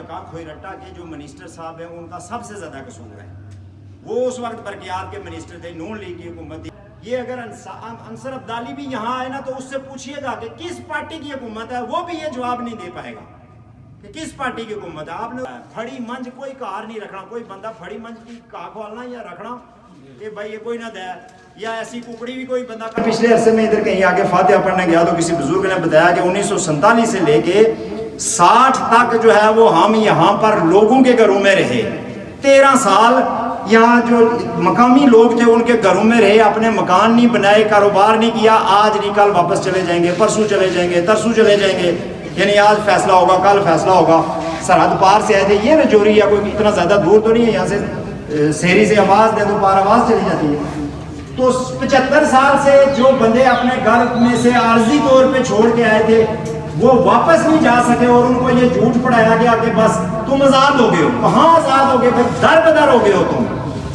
الکا کھوئرٹا کے جو منسٹر صاحب ہیں ان کا سب سے زیادہ قصور ہے. وہ اس وقت برقیات کے منسٹر تھے, نون لیگ کی حکومت تھی. یہ اگر انصر عبدالی بھی یہاں آئے نا تو اس سے پوچھئے گا کہ کس پارٹی کی حکومت ہے, وہ بھی یہ جواب نہیں دے پائے گا کہ کس پارٹی کی حکومت ہے. آپ نے پھڑی منج کوئی کار نہیں رکھنا, کوئی بندہ پھڑی منج کی کہا کھولنا یا رکھنا کہ بھائی یہ کوئی نہ دے, یا ایسی ککڑی بھی کوئی بندہ. پچھلے عرصے میں ادھر کہیں آگے فاتحہ پڑھنے گیا تو کسی بزرگ نے بتایا کہ 1947 سے لے کے 60 تک جو ہے وہ ہم یہاں پر لوگوں کے گھروں میں رہے. 13 سال یہاں جو مقامی لوگ تھے ان کے گھروں میں رہے, اپنے مکان نہیں بنائے, کاروبار نہیں کیا. آج نہیں کل واپس چلے جائیں گے, پرسوں چلے جائیں گے, ترسوں چلے جائیں گے, یعنی آج فیصلہ ہوگا کل فیصلہ ہوگا. سرحد پار سے آئے تھے, یہ رجوری یا کوئی اتنا زیادہ دور تو نہیں ہے, یہاں سے سہری سے آواز دے تو پار آواز چلی جاتی ہے. تو 75 سال سے جو بندے اپنے گھر میں سے عارضی طور پہ چھوڑ کے آئے تھے وہ واپس نہیں جا سکے, اور ان کو یہ جھوٹ پڑھایا گیا کہ بس تم آزاد ہو گئے ہو. کہاں آزاد ہو گئے, پھر در بدر ہو گئے ہو تم.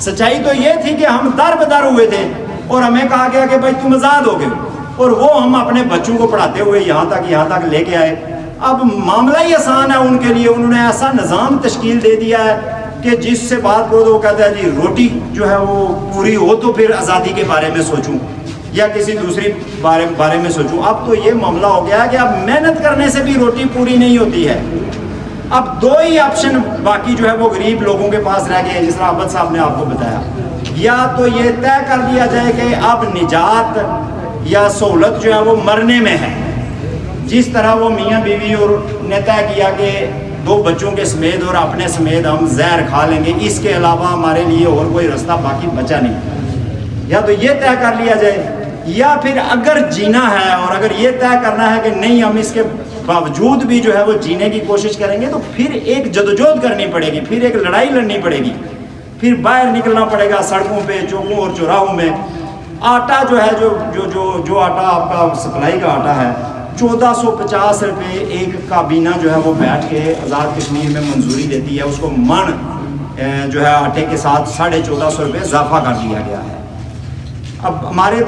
سچائی تو یہ تھی کہ ہم در بدر ہوئے تھے اور ہمیں کہا گیا کہ بھائی تم آزاد ہو گئے ہو, اور وہ ہم اپنے بچوں کو پڑھاتے ہوئے یہاں تک لے کے آئے. اب معاملہ ہی آسان ہے ان کے لیے. انہوں نے ایسا نظام تشکیل دے دیا ہے کہ جس سے بات کرو تو وہ کہتا ہے جی روٹی جو ہے وہ پوری ہو تو پھر آزادی کے بارے میں سوچوں یا کسی دوسری بارے میں سوچوں. اب تو یہ معاملہ ہو گیا ہے کہ اب محنت کرنے سے بھی روٹی پوری نہیں ہوتی ہے. اب 2 ہی آپشن باقی جو ہے وہ غریب لوگوں کے پاس رہ گئے, جس طرح عبد صاحب نے آپ کو بتایا. یا تو یہ طے کر دیا جائے کہ اب نجات یا سہولت جو ہے وہ مرنے میں ہے, جس طرح وہ میاں بیوی اور نے طے کیا کہ 2 بچوں کے سمیت اور اپنے سمیت ہم زہر کھا لیں گے, اس کے علاوہ ہمارے لیے اور کوئی راستہ باقی بچا نہیں. یا تو یہ طے کر لیا جائے, یا پھر اگر جینا ہے اور اگر یہ طے کرنا ہے کہ نہیں ہم اس کے باوجود بھی جو ہے وہ جینے کی کوشش کریں گے, تو پھر ایک جدوجہد کرنی پڑے گی, پھر ایک لڑائی لڑنی پڑے گی, پھر باہر نکلنا پڑے گا سڑکوں پہ, چوکوں اور چوراہوں میں. آٹا جو ہے جو آٹا آپ کا سپلائی کا آٹا ہے 1450 روپے ایک کابینہ جو ہے وہ بیٹھ کے آزاد کشمیر میں منظوری دیتی ہے, اس کو من جو ہے آٹے کے ساتھ 1450 روپے اضافہ کر دیا گیا ہے. اب ہمارے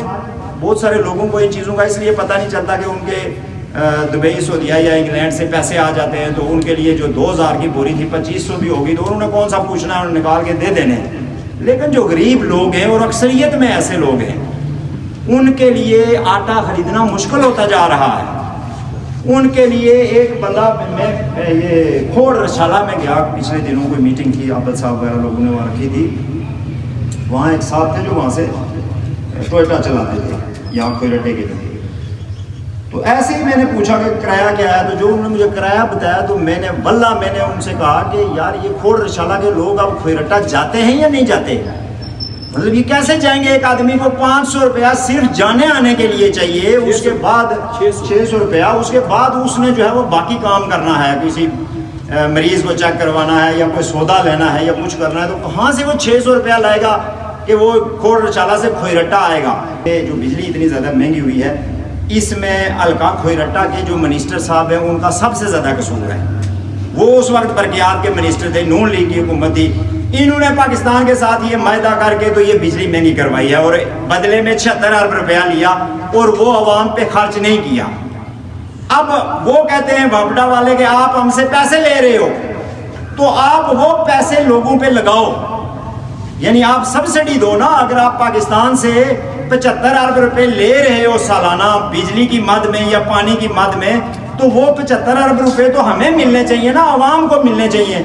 بہت سارے لوگوں کو ان چیزوں کا اس لیے پتہ نہیں چلتا کہ ان کے دبئی سعودیہ یا انگلینڈ سے پیسے آ جاتے ہیں تو ان کے لیے جو 2000 کی بوری تھی 2500 بھی ہوگی تو انہوں نے کون سا پوچھنا ہے, انہوں نے نکال کے دے دینے. لیکن جو غریب لوگ ہیں اور اکثریت میں ایسے لوگ ہیں ان کے لیے آٹا خریدنا مشکل ہوتا جا رہا ہے. ان کے لیے ایک بندہ, میں یہ کھوڑ رشالہ میں گیا پچھلے دنوں کوئی میٹنگ کی, عبد صاحب وغیرہ لوگوں نے وہاں رکھی تھی. وہاں ایک صاحب تھے جو وہاں سے ٹوئٹا چلاتے تھے یہاں کھوئرٹے کے لیے. تو ایسے ہی میں نے پوچھا کہ کرایہ کیا ہے, تو جو انہوں نے مجھے کرایہ بتایا تو میں نے ان سے کہا کہ یار یہ کھوڑ رشالہ کے لوگ اب کھوئرٹا جاتے ہیں یا نہیں جاتے, مطلب یہ کیسے جائیں گے؟ ایک آدمی کو 500 روپیہ صرف جانے آنے کے لیے چاہیے, اس کے بعد 600 روپیہ, اس کے بعد اس نے جو ہے وہ باقی کام کرنا ہے, کسی مریض کو چیک کروانا ہے یا کوئی سودا لینا ہے یا کچھ کرنا ہے, تو کہاں سے وہ 600 روپیہ لائے گا کہ وہ کھوڑ رشالہ سے کھوئرٹا آئے گا؟ جو بجلی اتنی زیادہ مہنگی ہوئی ہے اس میں الکا کھوئرٹا کے جو منسٹر صاحب ہیں ان کا سب سے زیادہ قصور ہے. وہ اس وقت برقیات کے منسٹر تھے, نون لیگ کی حکومت تھی. انہوں نے پاکستان کے ساتھ یہ معاہدہ کر کے تو یہ بجلی مہنگی کروائی ہے اور بدلے میں 76 ارب روپیہ لیا اور وہ عوام پہ خرچ نہیں کیا. اب وہ کہتے ہیں وابڈا والے کہ آپ ہم سے پیسے لے رہے ہو تو آپ وہ پیسے لوگوں پہ لگاؤ, یعنی آپ سبسڈی دو نا. اگر آپ پاکستان سے 75 ارب روپے لے رہے ہو سالانہ بجلی کی مد میں یا پانی کی مد میں, تو وہ 75 ارب روپے تو ہمیں ملنے چاہیے نا, عوام کو ملنے چاہیے.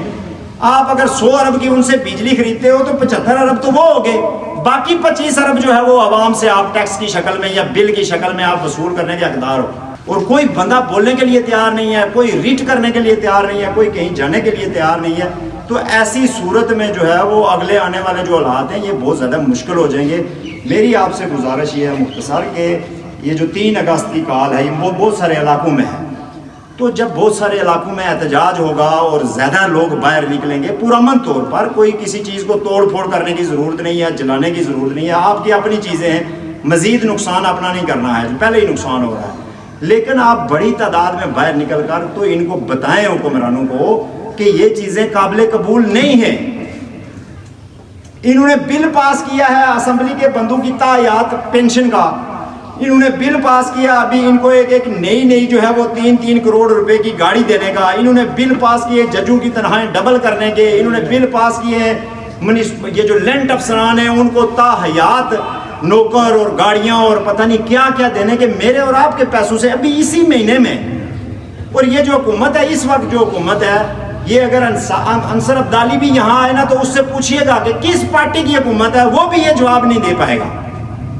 آپ اگر 100 ارب کی ان سے بجلی خریدتے ہو تو 75 ارب تو وہ ہو گئے, باقی 25 ارب جو ہے وہ عوام سے آپ ٹیکس کی شکل میں یا بل کی شکل میں آپ وصول کرنے کے حقدار ہو. اور کوئی بندہ بولنے کے لیے تیار نہیں ہے, کوئی ریٹ کرنے کے لیے تیار نہیں ہے, کوئی کہیں جانے کے لیے تیار نہیں ہے. تو ایسی صورت میں جو ہے وہ اگلے آنے والے جو حالات ہیں یہ بہت زیادہ مشکل ہو جائیں گے. میری آپ سے گزارش یہ ہے مختصر کہ یہ جو 3 اگست کی کال ہے وہ بہت سارے علاقوں میں ہے, تو جب بہت سارے علاقوں میں احتجاج ہوگا اور زیادہ لوگ باہر نکلیں گے پرامن طور پر, کوئی کسی چیز کو توڑ پھوڑ کرنے کی ضرورت نہیں ہے, جلانے کی ضرورت نہیں ہے, آپ کی اپنی چیزیں ہیں, مزید نقصان اپنا نہیں کرنا ہے, پہلے ہی نقصان ہو رہا ہے. لیکن آپ بڑی تعداد میں باہر نکل کر تو ان کو بتائیں حکمرانوں کو کہ یہ چیزیں قابل قبول نہیں ہیں. انہوں نے بل پاس کیا ہے اسمبلی کے بندوں کی تایات پینشن کا, انہوں نے بل پاس کیا، ابھی ان کو ایک نئی جو ہے وہ 3 کروڑ روپے کی گاڑی دینے کا، انہوں نے بل پاس کیے ججوں کی تنخواہیں ڈبل کرنے کے، انہوں نے بل پاس کیے یہ جو لینڈ افسران ہیں ان کو تا حیات نوکر اور گاڑیاں اور پتہ نہیں کیا کیا دینے کے میرے اور آپ کے پیسوں سے ابھی اسی مہینے میں۔ اور یہ جو حکومت ہے اس وقت جو حکومت ہے، یہ اگر انصر عبدالی بھی یہاں آئے نا تو اس سے پوچھئے گا کہ کس پارٹی کی حکومت ہے، وہ بھی یہ جواب نہیں دے پائے گا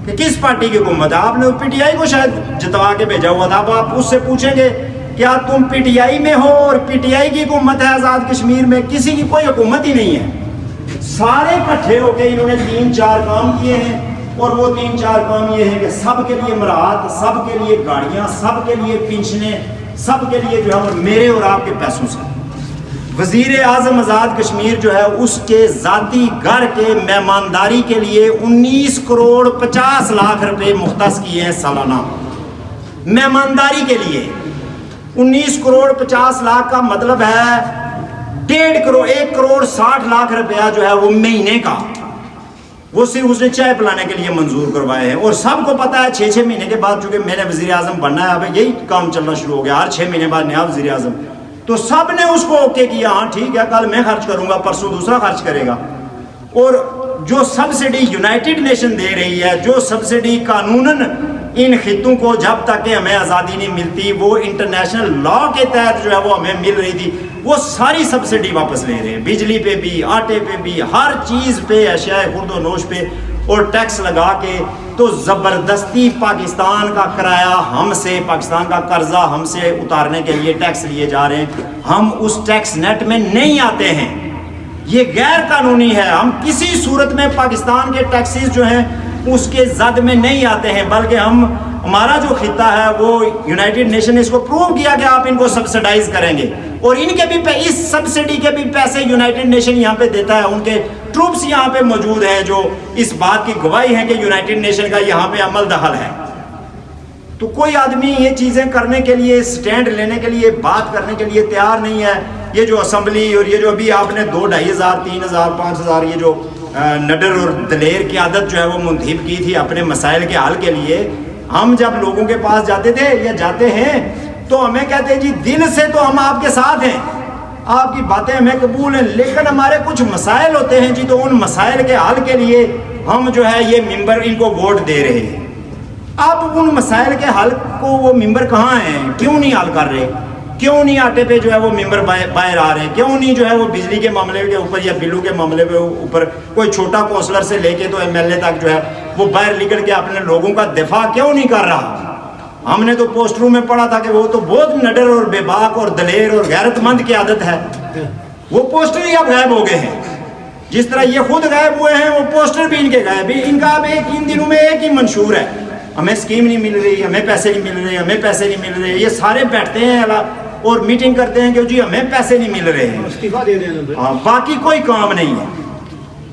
کہ کس پارٹی کی حکومت ہے۔ آپ نے پی ٹی آئی کو شاید جتوا کے بھیجا ہوا تھا، اب آپ اس سے پوچھیں گے کیا تم پی ٹی آئی میں ہو اور پی ٹی آئی کی حکومت ہے آزاد کشمیر میں؟ کسی کی کوئی حکومت ہی نہیں ہے۔ سارے اکٹھے ہو کے انہوں نے 3-4 کام کیے ہیں، اور وہ 3-4 کام یہ ہیں کہ سب کے لیے مراعات، سب کے لیے گاڑیاں، سب کے لیے پنشنیں، سب کے لیے جو ہے میرے اور آپ کے پیسوں سے۔ وزیر اعظم آزاد کشمیر جو ہے اس کے ذاتی گھر کے مہمانداری کے لیے 19 کروڑ 50 لاکھ روپے مختص کیے ہیں سالانہ مہمانداری کے لیے۔ 19 کروڑ 50 لاکھ کا مطلب ہے 1 کروڑ 60 لاکھ روپیہ جو ہے وہ مہینے کا، وہ صرف اس نے چائے پلانے کے لیے منظور کروائے ہیں۔ اور سب کو پتا ہے 6 مہینے کے بعد چونکہ میں نے وزیر اعظم بننا ہے، اب یہی کام چلنا شروع ہو گیا، ہر 6 مہینے بعد نیا وزیر اعظم، تو سب نے اس کو اوکے کیا، ہاں ٹھیک ہے کل میں خرچ کروں گا، پرسوں دوسرا خرچ کرے گا۔ اور جو سبسڈی یونائٹڈ نیشن دے رہی ہے، جو سبسڈی قانوناً ان خطوں کو جب تک کہ ہمیں آزادی نہیں ملتی وہ انٹرنیشنل لا کے تحت جو ہے وہ ہمیں مل رہی تھی، وہ ساری سبسڈی واپس لے رہے ہیں، بجلی پہ بھی، آٹے پہ بھی، ہر چیز پہ، اشیاء خرد و نوش پہ، اور ٹیکس لگا کے تو زبردستی پاکستان کا کرایہ ہم سے، پاکستان کا قرضہ ہم سے اتارنے کے لیے ٹیکس لیے جا رہے ہیں۔ ہم اس ٹیکس نیٹ میں نہیں آتے ہیں، یہ غیر قانونی ہے، ہم کسی صورت میں پاکستان کے ٹیکسز جو ہیں اس کے زد میں نہیں آتے ہیں، بلکہ ہمارا جو خطہ ہے وہ یونائٹڈ نیشن نے اس کو پروو کیا کہ آپ ان کو سبسڈائز کریں گے، اور ان کے بھی اس سبسڈی کے بھی پیسے یونائٹڈ نیشن یہاں پہ دیتا ہے، ان کے ٹروپس یہاں پہ موجود ہیں جو اس بات کی گواہی ہے کہ یونائٹڈ نیشن کا یہاں پہ عمل دخل ہے۔ تو کوئی آدمی یہ چیزیں کرنے کے لیے، سٹینڈ لینے کے لیے، بات کرنے کے لیے تیار نہیں ہے۔ یہ جو اسمبلی اور یہ جو ابھی آپ نے 2,500 3,000 5,000 یہ جو نڈر اور دلیر قیادت جو ہے وہ منتخب کی تھی اپنے مسائل کے حل کے لیے، ہم جب لوگوں کے پاس جاتے تھے یا جاتے ہیں تو ہمیں کہتے ہیں جی دل سے تو ہم آپ کے ساتھ ہیں، آپ کی باتیں ہمیں قبول ہیں، لیکن ہمارے کچھ مسائل ہوتے ہیں جی، تو ان مسائل کے حل کے لیے ہم جو ہے یہ ممبر ان کو ووٹ دے رہے ہیں۔ اب ان مسائل کے حل کو وہ ممبر کہاں ہیں؟ کیوں نہیں حل کر رہے؟ کیوں نہیں آٹے پہ جو ہے وہ ممبر باہر آ رہے ہیں؟ کیوں نہیں جو ہے وہ بجلی کے معاملے کے اوپر یا بلوں کے معاملے کے اوپر کوئی چھوٹا کونسلر سے لے کے تو ایم ایل اے تک جو ہے وہ باہر نکل کے اپنے لوگوں کا دفاع کیوں نہیں کر رہا؟ ہم نے تو پوسٹروں میں پڑھا تھا کہ وہ تو بہت نڈر اور بے باک اور دلیر اور غیرت مند کی عادت ہے، وہ پوسٹر ہی اب غائب ہو گئے ہیں، جس طرح یہ خود غائب ہوئے ہیں وہ پوسٹر بھی ان کے غائب ہیں۔ ان کا اب ان دنوں میں ایک ہی منشور ہے، ہمیں اسکیم نہیں مل رہی، ہمیں پیسے نہیں مل رہے، ہمیں پیسے نہیں مل رہے۔ یہ سارے بیٹھتے ہیں اور میٹنگ کرتے ہیں کہ جی ہمیں پیسے نہیں مل رہے ہیں، باقی کوئی کام نہیں ہے۔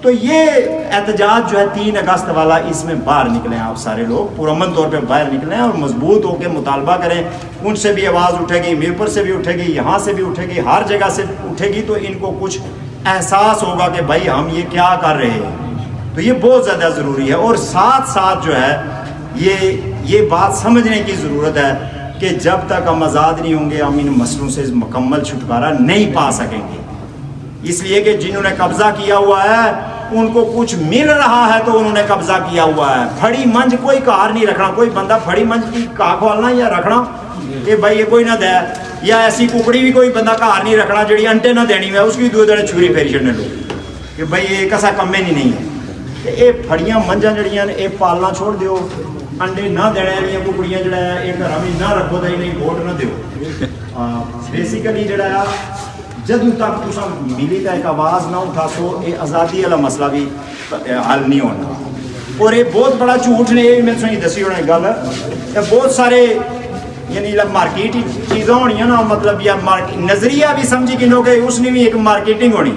تو یہ احتجاج جو ہے 3 اگست والا، اس میں باہر نکلیں آپ سارے لوگ، پرامن طور پہ باہر نکلیں اور مضبوط ہو کے مطالبہ کریں۔ ان سے بھی آواز اٹھے گی، میرپور سے بھی اٹھے گی، یہاں سے بھی اٹھے گی، ہر جگہ سے اٹھے گی، تو ان کو کچھ احساس ہوگا کہ بھائی ہم یہ کیا کر رہے ہیں۔ تو یہ بہت زیادہ ضروری ہے، اور ساتھ ساتھ جو ہے یہ بات سمجھنے کی ضرورت ہے کہ جب تک ہم آزاد نہیں ہوں گے ہم ان مسئلوں سے مکمل چھٹکارا نہیں پا سکیں گے۔ اس لیے کہ جنہوں نے قبضہ کیا ہوا ہے ان کو کچھ مل رہا ہے تو انہوں نے قبضہ کیا ہوا ہے۔ پھڑی منج کوئی کار نہیں رکھنا، کوئی بندہ پھڑی منج کی کہا کھولنا یا رکھنا کہ بھائی یہ کوئی نہ دے، یا ایسی ککڑی بھی کوئی بندہ کار نہیں رکھنا جڑی انٹے نہ دینی ہے، اس کی 2 دڑے چھری پھیری چڑھنے لوگ کہ بھائی یہ کسا کم میں نہیں ہے۔ یہ پھڑیاں منجاں جڑیاں نے یہ پالنا چھوڑ دیو، انڈے نہ دینے والی ککڑیاں جڑا ہے یہ گھر میں نہ رکھو، تو نہیں ووٹ نہ دیو۔ بیسیکلی جڑا ہے جدوں تک تساں ملی تا ایک آواز نہ اٹھا سو یہ آزادی والا مسئلہ بھی حل نہیں ہونا۔ اور یہ بہت بڑا جھوٹ نے، یہ میں تھوڑی دسی ہونا گل، بہت سارے یعنی مارکیٹ چیزاں ہونی نا، مطلب یا نظریہ بھی سمجھی کنو کہ اس نے بھی ایک مارکیٹنگ ہونی،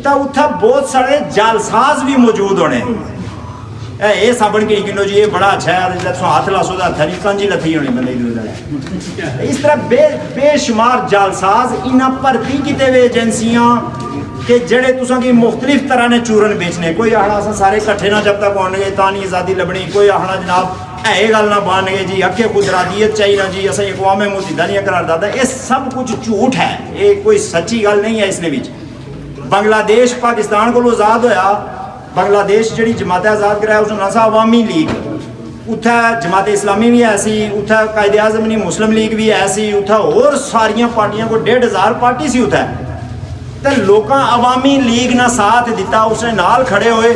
تو اتھا بہت سارے جالساز بھی موجود ہونے۔ اے سابن کی کنو جی یہ بڑا اچھا ہے، ہاتھ لاسو دا تھری کنجی لتھی ہونی بندے دی۔ اس طرح بے شمار جالساز انہاں بھرتی کیتے ہوئے ایجنسیاں کہ جڑے تساں کی مختلف طرح نے چورن بیچنے، کوئی آخنا سارے کٹھے نہ جب تک ہونے گے تا نہیں آزادی لبنی، کوئی آخنا جناب ਇਹ ਗੱਲ ਨਾ ਬਣ ਗਏ ਜੀ ਅੱਗੇ ਕੁਦਰਤੀਅਤ ਚਾਹੀਦਾ ਜੀ ਅਸੀਂ ਅਕਵਾਮ ਮੁਤਹਿਦਾ ਨਹੀਂ ਕਰਾਰ ਦਾਦਾ ਇਹ ਸਭ ਕੁਝ ਝੂਠ ਹੈ ਇਹ ਕੋਈ ਸੱਚੀ ਗੱਲ ਨਹੀਂ ਹੈ ਇਸ ਦੇ ਵਿੱਚ ਬੰਗਲਾਦੇਸ਼ ਪਾਕਿਸਤਾਨ ਕੋਲੋਂ ਆਜ਼ਾਦ ਹੋਇਆ ਬੰਗਲਾਦੇਸ਼ ਜਿਹੜੀ ਜਮਾਤ ਆਜ਼ਾਦ ਕਰਾਇਆ ਉਸ ਨੂੰ ਨਸਾ ਅਵਾਮੀ ਲੀਗ ਉੱਥੇ ਜਮਾਤ ਇਸਲਾਮੀ ਵੀ ਹੈ ਸੀ ਉੱਥੇ ਕਾਇਦੇ ਆਜ਼ਮ ਨਹੀਂ ਮੁਸਲਿਮ ਲੀਗ ਵੀ ਹੈ ਸੀ ਉੱਥੇ ਹੋਰ ਸਾਰੀਆਂ ਪਾਰਟੀਆਂ ਕੋ 1500 ਪਾਰਟੀ ਸੀ ਉੱਥੇ ਤੇ ਲੋਕਾਂ ਅਵਾਮੀ ਲੀਗ ਨਾਲ ਸਾਥ ਦਿੱਤਾ ਉਸਨੇ ਨਾਲ ਖੜੇ ਹੋਏ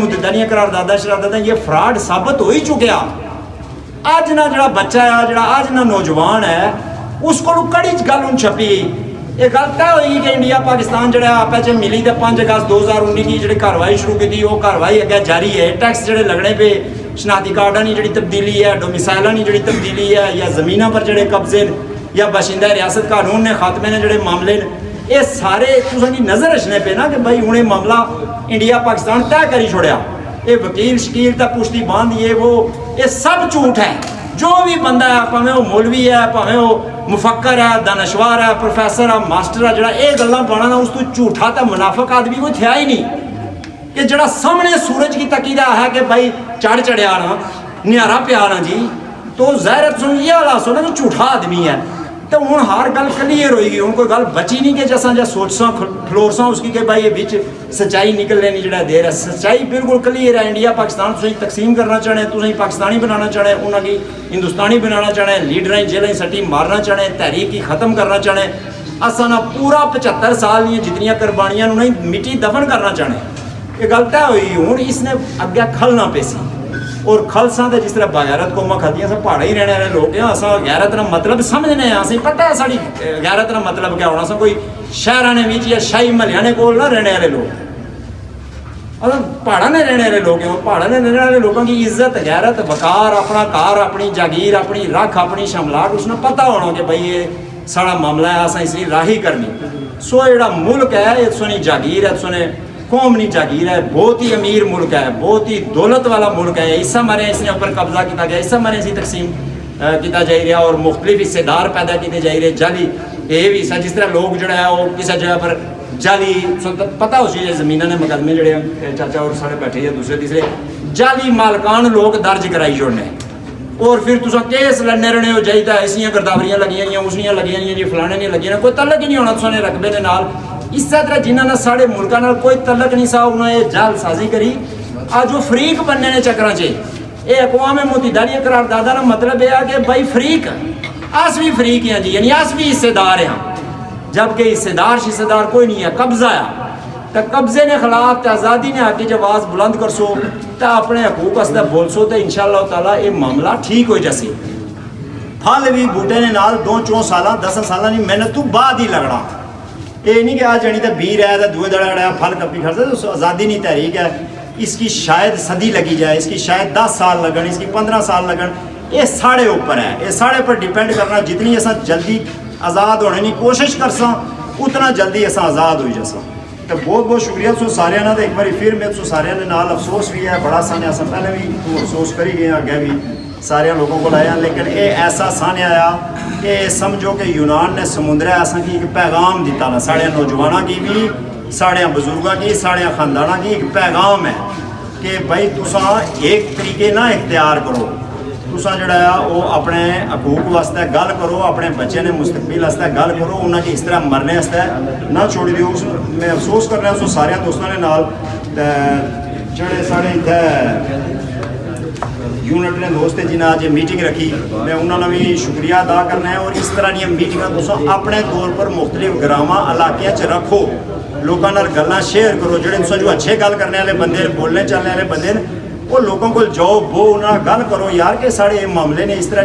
متحدہ دیا قرارداداں شرارداداں یہ فراڈ ثابت ہو ہی چکیا. اج نہ جڑا بچہ ہے جڑا اج نہ نوجوان ہے اس کو کڑی گل ہوں چھپی یہ گل طے ہوئی کہ انڈیا پاکستان جڑا آپس چ ملی تے 5 اگست 2019 کی جڑی کاروائی شروع کی وہ کاروائی اگے جاری ہے. ٹیکس جڑے لگنے پہ شناختی کارڈاں کی جڑی تبدیلی ہے ڈومیسائلاں کی جڑی تبدیلی ہے یا زمیناں پر جڑے قبضے یا باشندہ ریاست قانون نے خاتمے نے جڑے معاملے یہ سارے تساں دی نظر رکھنے پہ نا کہ بھائی ہوں معاملہ انڈیا پاکستان طے کری چھوڑیا. یہ وکیل شکیل تا پشتی باندھ یہ سب جھوٹ ہے. جو بھی بندہ ہے پاویں وہ مولوی ہے پاویں وہ مفکر ہے دانشور ہے پروفیسر ہے ماسٹر ہے جڑا یہ گلاں بنا نا اس تو جھوٹا تا منافق آدمی کوئی تھیا ہی نہیں کہ جڑا سامنے سورج کی تقیدہ ہے کہ بھائی چڑھ چڑھیا نا نیارا پیا نا جی تو ظاہر سن یہ والا سو نا کہ جھوٹا آدمی ہے. تو ہوں ہر گل کلیئر ہوئی گئی ہوں کوئی گل بچی نہیں کہ جیسا جا سوچساں فلورساں اس کی کہ بھائی یہ بچ سچائی نکلنے نہیں جڑا دیر ہے. سچائی بالکل کلیئر ہے. انڈیا پاکستان تھی تقسیم کرنا چاہنے تھی پاکستانی بنانا چاہنے انہوں کی ہندوستانی بنانا چاہنے لیڈریں جیلیں سٹی مارنا چاہنے تحریک کی ختم کرنا چاہنے اصل پورا 75 سال یہ جتنی قربانیاں انہیں مٹی دفن کرنا چاہنے. یہ گل طے ہوئی ہوں اس نے اگے کھلنا پیسی اور خلساں تے جس طرح بغیرت قوماں کھدیاں سا پہاڑے ہی رہنے والے لوگ ہیں اساں غیرت دا مطلب سمجھنے ہیں اسیں پتہ ہے ساڈی غیرت دا مطلب کیا ہونا سا کوئی شہراں نے وچ یا شاہی محلیاں نے کول نہ رہنے والے لوگ اساں پہاڑاں نے رہنے والے لوگ ہیں پہاڑاں نے رہنے والے لوگوں کی عزت غیرت وقار اپنا کار اپنی جاگیر اپنی رکھ اپنی شملات اس نے پتہ ہونا کہ بھئی یہ ساڑا معاملہ ہے اساں اس لیے راہی کرنی. سو جڑا ملک ہے یہ سونی جاگیر ہے سونے قوم نہیں جاگیر ہے بہت ہی امیر ملک ہے بہت ہی دولت والا ملک ہے. حصہ مرے اس نے اوپر قبضہ کیا گیا حصہ مرے اسی تقسیم کیا جائی رہا اور مختلف حصے دار پیدا کیتے جائی رہے جعلی یہ بھی حصہ جس طرح لوگ جڑا ہے وہ کسی جگہ پر جعلی پتہ ہو سی زمینوں نے مقدمے جڑے چاچا اور سارے بیٹھے یا دوسرے تیسرے جعلی مالکان لوگ درج کرائی چھوڑنے اور پھر تساں کیس لڑنے رہنے ہو جائیتا ایسیاں گرداوریاں لگیاں ہیں اسیاں لگیاں ہیں جی فلانے نہیں لگیاں کوئی تعلق ہی نہیں ہونا تساں نے رقبے دے نال. اس طرح جنہوں نے سارے ملکوں نال کوئی تعلق نہیں سا انہوں نے جال سازی کری آج وہ فریق بننے نے چکراں چ یہ اقوام متحدہ دی قرارداداں دا مطلب یہ ہے کہ بھائی فریق اس بھی فریق ہیں جی یعنی اس بھی حصے دار ہیں جبکہ حصے دار کوئی نہیں ہے. قبضہ ہے تو قبضے نے خلاف تے آزادی نے آگے جو آواز بلند کر سو تو اپنے حقوق واسطے بول سو تو انشاءاللہ تعالیٰ یہ معاملہ ٹھیک ہو جاسی. پھل بھی بوٹے نے نال 2-4 سالاں 10 سالاں کی محنت تو بعد ہی لگنا. یہ نہیں کہ آج جانی تو 20 رہا تو دوے دڑا رہا پھل کپی کھڑتا تو آزادی نہیں تحریک ہے. اس کی شاید صدی لگی جائے اس کی شاید 10 سال لگن اس کی 15 سال لگن یہ ساڑھے اوپر ہے. یہ ساڑھے پر ڈیپینڈ کرنا جتنی ایسا جلدی آزاد ہونے کی کوشش کرساں اتنا جلدی ایسا آزاد ہوئی جاساں. تو بہت بہت شکریہ سو سارے نا. ایک بار پھر میں سو سارے نال افسوس بھی ہے بڑا سانے اساں پہلے بھی تو افسوس کری گئے اگے بھی سارے لوگوں کو لایا لیکن یہ ایسا سانے آیا کہ سمجھو کہ یونان نے سمندر ایسا کی ایک پیغام دیتا نا ساڑے نوجوانوں کی بھی ساڑے بزرگوں کی ساڑے خاندانوں کی ایک پیغام ہے کہ بھائی تساں ایک طریقے نہ اختیار کرو تساں جڑا ہے وہ اپنے حقوق واسطے گل کرو اپنے بچے نے مستقبل واسطے گل کرو انہوں کی اس طرح مرنے واسطے نہ چھوڑی دیو. میں افسوس کر رہا ہوں سارے دوستوں نے نال جڑے ساڑے اتنے یونٹ نے دوست جنہیں آج میٹنگ رکھی میں انہوں نے بھی شکریہ ادا کرنا ہے. اور اس طرح کی میٹنگ تساں اپنے طور پر مختلف گراواں علاقے چ رکھو لوگوں نال گلاں شیئر کرو جڑے تساں جو اچھے گل کرنے والے بندے بولنے چلنے والے بندے وہ لوگوں کو جاؤ بو انہاں گل کرو یار کہ ساڑے معاملے نے اس طرح